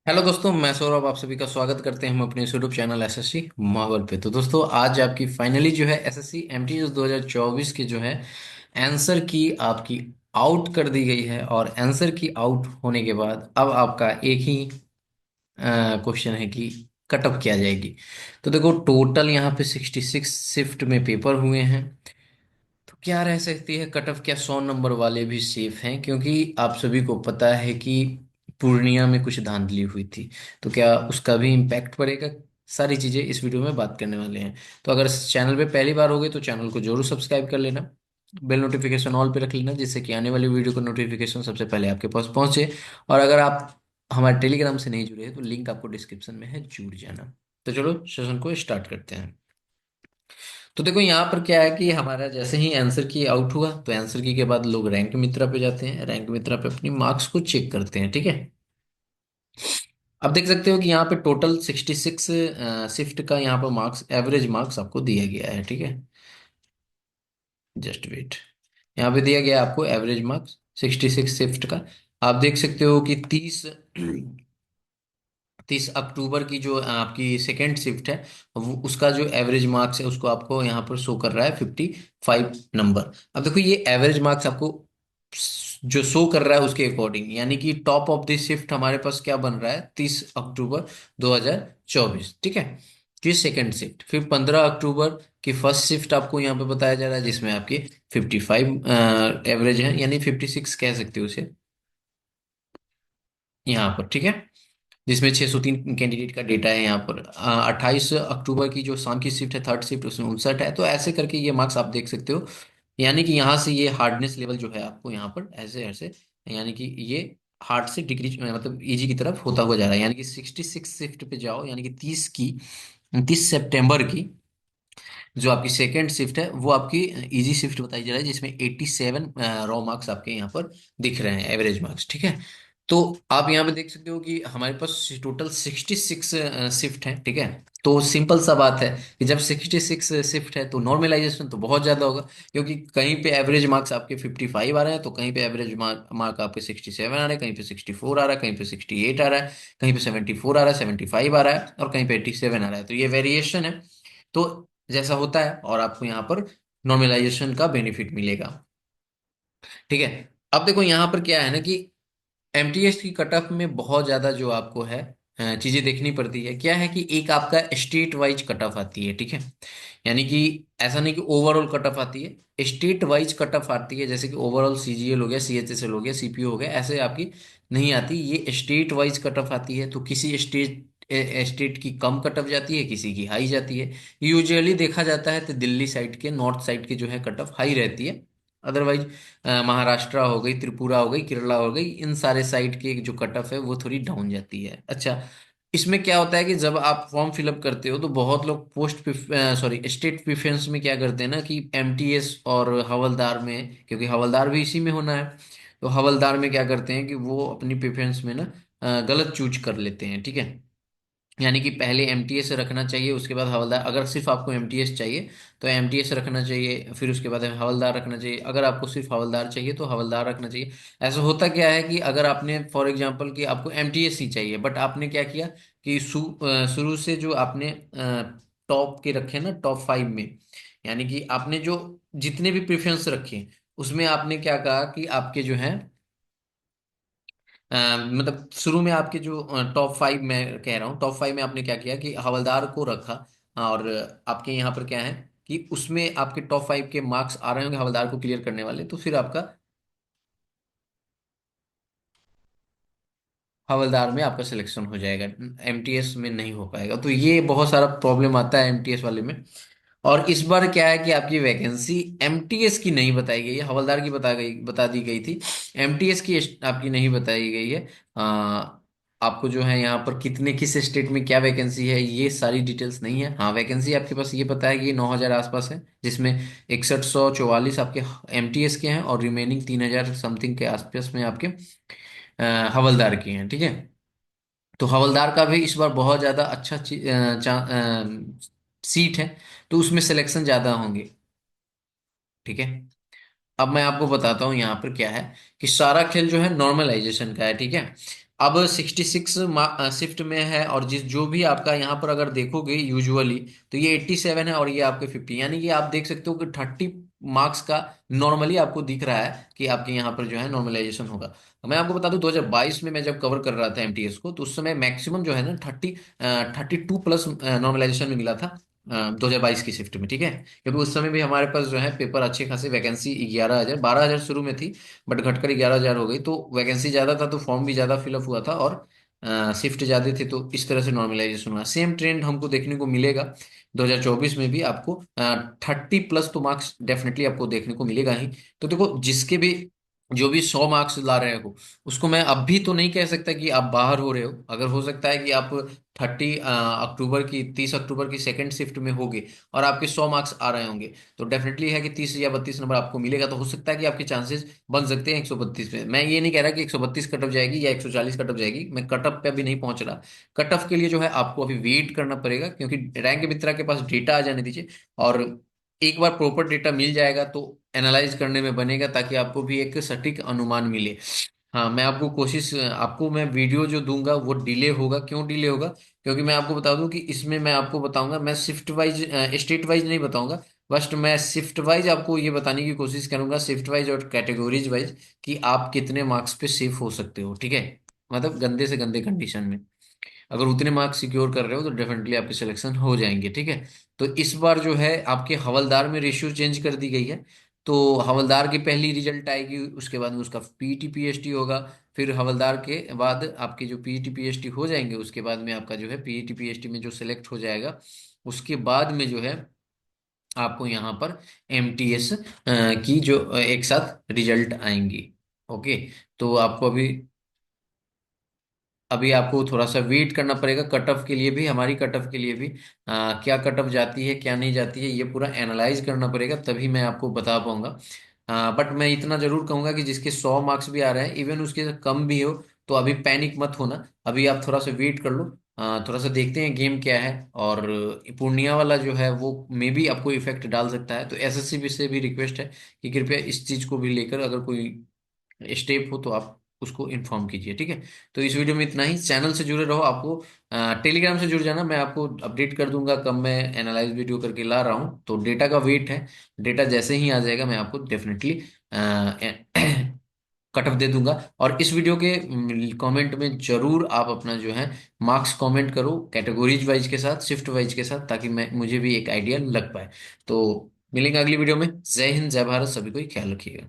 Hello दोस्तों, मैं सौरभ आप सभी का स्वागत करते हैं हम अपने यूट्यूब चैनल एसएससी माहौल पे। तो दोस्तों, आज आपकी फाइनली जो है एसएससी एमटीएस 2024 की जो है आंसर की आपकी आउट कर दी गई है। और आंसर की आउट होने के बाद अब आपका एक ही क्वेश्चन है कि कट ऑफ क्या जाएगी। तो देखो, टोटल यहाँ पे 66 शिफ्ट में पेपर हुए हैं। तो क्या रह सकती है कट ऑफ? क्या 100 नंबर वाले भी सेफ हैं? क्योंकि आप सभी को पता है कि पूर्णिया में कुछ धांधली हुई थी। तो क्या उसका भी इम्पैक्ट पड़ेगा? सारी चीजें इस वीडियो में बात करने वाले हैं। तो अगर इस चैनल पे पहली बार हो गए तो चैनल को जरूर सब्सक्राइब कर लेना, बेल नोटिफिकेशन ऑल पे रख लेना, जिससे कि आने वाली वीडियो का नोटिफिकेशन सबसे पहले आपके पास पहुंचे। और अगर आप हमारे टेलीग्राम से नहीं जुड़े हैं तो लिंक आपको डिस्क्रिप्शन में है, जुड़ जाना। तो चलो सेशन को स्टार्ट करते हैं। तो देखो, यहाँ पर क्या है कि हमारा जैसे ही आंसर की आउट हुआ तो आंसर की के बाद लोग रैंक मित्रा पे जाते हैं, रैंक मित्रा पे अपनी मार्क्स को चेक करते हैं। ठीक है। अब देख सकते हो कि यहाँ पे टोटल 66 शिफ्ट का यहाँ पर मार्क्स, एवरेज मार्क्स आपको दिया गया है। ठीक है। Just wait. यहाँ पे दिया गया है आपको एवरेज मार्क्स 66 शिफ्ट का। आप देख सकते हो कि 30 अक्टूबर की जो आपकी सेकेंड शिफ्ट है, वो उसका जो एवरेज मार्क्स है उसको आपको यहाँ पर शो कर रहा है 55 नंबर। अब देखो, ये एवरेज मार्क्स आपको जो शो कर रहा है उसके अकॉर्डिंग, यानी कि टॉप ऑफ दिस शिफ्ट हमारे पास क्या बन रहा है 30 अक्टूबर 2024। ठीक है। कि सेकेंड शिफ्ट, फिर 15 अक्टूबर की फर्स्ट शिफ्ट आपको यहाँ पे बताया जा रहा है, जिसमें आपकी 55 एवरेज है, यानी 56 कह सकते हो उसे यहाँ पर। ठीक है। जिसमें 603 कैंडिडेट का डेटा है यहाँ पर। 28 अक्टूबर की जो शाम की शिफ्ट है, थर्ड शिफ्ट, उसमें 59 है। तो ऐसे करके ये मार्क्स आप देख सकते हो। यानी कि यहाँ से ये हार्डनेस लेवल जो है आपको यहाँ पर ऐसे ऐसे, यानी कि ये हार्ड से डिक्रीज मतलब इजी की तरफ होता हुआ जा रहा है। यानी कि 66 शिफ्ट पे जाओ, यानी कि 30 सितंबर की जो आपकी सेकेंड शिफ्ट है वो आपकी इजी शिफ्ट बताई जा रही है, जिसमें 87 रॉ मार्क्स आपके यहाँ पर दिख रहे हैं, एवरेज मार्क्स। ठीक है। तो आप यहाँ पे देख सकते हो कि हमारे पास टोटल 66 शिफ्ट है। ठीक है। तो सिंपल सा बात है कि जब 66 शिफ्ट है तो नॉर्मलाइजेशन तो बहुत ज्यादा होगा। क्योंकि कहीं पे एवरेज मार्क्स आपके 55 आ रहे हैं, तो कहीं पे एवरेज मार्क आपके 67 आ रहे हैं, कहीं पे 64 आ रहा है, कहीं पे 68 आ रहा है, कहीं पे 74 आ रहा है, 75 आ रहा है, और कहीं पे 87 आ रहा है। तो ये वेरिएशन है। तो जैसा होता है, और आपको यहाँ पर नॉर्मलाइजेशन का बेनिफिट मिलेगा। ठीक है। अब देखो, यहाँ पर क्या है ना कि एमटीएस की कट ऑफ में बहुत ज्यादा जो आपको है चीजें देखनी पड़ती है। क्या है कि एक आपका स्टेट वाइज कट ऑफ आती है। ठीक है। यानी कि ऐसा नहीं कि ओवरऑल कट ऑफ आती है, स्टेट वाइज कट ऑफ आती है। जैसे कि ओवरऑल सीजीएल हो गया, सीएचएसएल हो गया, सीपीओ हो गया, ऐसे आपकी नहीं आती। ये स्टेट वाइज कट ऑफ आती है। तो किसी स्टेट की कम कट ऑफ जाती है, किसी की हाई जाती है। यूजुअली देखा जाता है तो दिल्ली साइड के, नॉर्थ साइड के जो है कट ऑफ हाई रहती है। अदरवाइज महाराष्ट्र हो गई, त्रिपुरा हो गई, केरला हो गई, इन सारे साइड की जो कट ऑफ है वो थोड़ी डाउन जाती है। अच्छा, इसमें क्या होता है कि जब आप फॉर्म फिलअप करते हो तो बहुत लोग पोस्ट सॉरी स्टेट प्रेफरेंस में क्या करते हैं ना कि एमटीएस और हवलदार में, क्योंकि हवलदार भी इसी में होना है, तो हवलदार में क्या करते हैं कि वो अपनी प्रेफरेंस में ना गलत चूज कर लेते हैं। ठीक है। यानी कि पहले एमटीएस रखना चाहिए, उसके बाद हवलदार। अगर सिर्फ आपको एमटीएस चाहिए तो एमटीएस रखना चाहिए, फिर उसके बाद हवलदार रखना चाहिए। अगर आपको सिर्फ हवलदार चाहिए तो हवलदार रखना चाहिए। ऐसा होता क्या है कि अगर आपने फॉर एग्जांपल कि आपको एमटीएस ही चाहिए, बट आपने क्या किया कि शुरू से जो आपने टॉप के रखे ना, टॉप 5 में, यानी कि आपने जो जितने भी प्रेफरेंस रखे उसमें आपने क्या कहा कि आपके जो है मतलब शुरू में आपके जो टॉप 5 मैं कह रहा हूँ, टॉप 5 में आपने क्या किया कि हवलदार को रखा। और आपके यहाँ पर क्या है कि उसमें आपके टॉप 5 के मार्क्स आ रहे होंगे हवलदार को क्लियर करने वाले, तो फिर आपका हवलदार में आपका सिलेक्शन हो जाएगा, एमटीएस में नहीं हो पाएगा। तो ये बहुत सारा प्रॉब्लम आता है एमटीएस वाले में। और इस बार क्या है कि आपकी वैकेंसी एमटीएस की नहीं बताई गई है, हवलदार की बता दी गई थी। एमटीएस की आपकी नहीं बताई गई है। आपको जो है यहाँ पर कितने किस स्टेट में क्या वैकेंसी है ये सारी डिटेल्स नहीं है। हाँ, वैकेंसी आपके पास ये पता है कि 9,000 आसपास है, जिसमें 6144 आपके एमटीएस के हैं और रिमेनिंग 3,000 समथिंग के आसपास में आपके हवलदार के हैं। ठीक है। तो हवलदार का भी इस बार बहुत ज्यादा अच्छा सीट है, तो उसमें सिलेक्शन ज्यादा होंगे। ठीक है। अब मैं आपको बताता हूँ यहाँ पर क्या है कि सारा खेल जो है नॉर्मलाइजेशन का है। ठीक है। अब 66 शिफ्ट में है, और जिस जो भी आपका यहाँ पर अगर देखोगे यूजुअली, तो ये 87 है और ये आपके 50, यानी कि आप देख सकते हो कि 30 मार्क्स का नॉर्मली आपको दिख रहा है कि आपके यहाँ पर जो है नॉर्मलाइजेशन होगा। मैं आपको बता दूं 2022 में मैं जब कवर कर रहा था एमटीएस को, तो उस समय मैक्सिमम जो है ना 32 प्लस नॉर्मलाइजेशन में मिला था 2022 की शिफ्ट में, ठीक है। क्योंकि उस समय भी हमारे पास जो है पेपर अच्छे खासे, वैकेंसी 11,000 12,000 शुरू में थी, बट घटकर 11,000 हो गई, तो वैकेंसी ज्यादा था तो फॉर्म भी ज्यादा फिलअप हुआ था, और शिफ्ट ज्यादा थे, तो इस तरह से नॉर्मलाइजेशन हुआ। सेम ट्रेंड हमको देखने को मिलेगा 2024 में भी, आपको 30 प्लस तो मार्क्स डेफिनेटली आपको देखने को मिलेगा ही। तो देखो, जिसके भी जो भी 100 मार्क्स ला रहे हो, उसको मैं अभी तो नहीं कह सकता कि आप बाहर हो रहे हो। अगर हो सकता है कि आप 30 अक्टूबर की 30 अक्टूबर की सेकंड शिफ्ट में होगे और आपके 100 मार्क्स आ रहे होंगे, तो डेफिनेटली है कि 30 या 32 नंबर आपको मिलेगा। तो हो सकता है कि आपके चांसेस बन सकते हैं 132 में। मैं ये नहीं कह रहा कि 132 कट ऑफ जाएगी या 140 कट ऑफ जाएगी, मैं कट ऑफ पे अभी नहीं पहुंच रहा। कट ऑफ के लिए जो है आपको अभी वेट करना पड़ेगा, क्योंकि रैंक मित्रा के पास डेटा आ जाने दीजिए, और एक बार प्रॉपर डेटा मिल जाएगा तो एनालाइज करने में बनेगा, ताकि आपको भी एक सटीक अनुमान मिले। हाँ, मैं आपको कोशिश आपको मैं वीडियो जो दूंगा वो डिले होगा। क्यों डिले होगा? क्योंकि मैं आपको बता दूं कि इसमें मैं आपको बताऊंगा, मैं शिफ्ट वाइज स्टेट वाइज नहीं बताऊंगा। बस मैं शिफ्ट वाइज आपको ये बताने की कोशिश करूंगा, शिफ्ट वाइज और कैटेगोरीज वाइज, कि आप कितने मार्क्स पे सेफ हो सकते हो, ठीक है। मतलब गंदे से गंदे कंडीशन में अगर उतने मार्क्स सिक्योर कर रहे हो तो डेफिनेटली आपके सिलेक्शन हो जाएंगे, ठीक है। तो इस बार जो है आपके हवलदार में रेशियो चेंज कर दी गई है। तो हवलदार की पहली रिजल्ट आएगी, उसके बाद में उसका पीटी पीएचटी होगा। फिर हवलदार के बाद आपके जो पीटी पीएचटी हो जाएंगे, उसके बाद में आपका जो है पीटी पीएचटी में जो सिलेक्ट हो जाएगा, उसके बाद में जो है आपको यहाँ पर एमटीएस की जो एक साथ रिजल्ट आएंगी। ओके। तो आपको अभी आपको थोड़ा सा वेट करना पड़ेगा कट ऑफ के लिए भी, हमारी कट ऑफ के लिए भी। क्या कट ऑफ जाती है क्या नहीं जाती है, ये पूरा एनालाइज करना पड़ेगा, तभी मैं आपको बता पाऊंगा। बट मैं इतना जरूर कहूंगा कि जिसके 100 मार्क्स भी आ रहे हैं, इवन उसके कम भी हो, तो अभी पैनिक मत होना। अभी आप थोड़ा सा वेट कर लो, थोड़ा सा देखते हैं गेम क्या है। और पूर्णिया वाला जो है वो मे भी आपको इफेक्ट डाल सकता है, तो एसएससी से भी रिक्वेस्ट है कि कृपया इस चीज को भी लेकर अगर कोई स्टेप हो तो आप उसको इन्फॉर्म कीजिए, ठीक है। तो इस वीडियो में इतना ही। चैनल से जुड़े रहो। आपको टेलीग्राम से जुड़ जाना, मैं आपको अपडेट कर दूंगा कब मैं एनालाइज वीडियो करके ला रहा हूँ। तो डेटा का वेट है, डेटा जैसे ही आ जाएगा मैं आपको डेफिनेटली कट ऑफ दे दूंगा। और इस वीडियो के कमेंट में जरूर आप अपना जो है मार्क्स कमेंट करो, कैटेगरीज वाइज के साथ, शिफ्ट वाइज के साथ, ताकि मैं मुझे भी एक आइडिया लग पाए। तो मिलेंगे अगली वीडियो में। जय हिंद, जय भारत, सभी को ख्याल रखिएगा।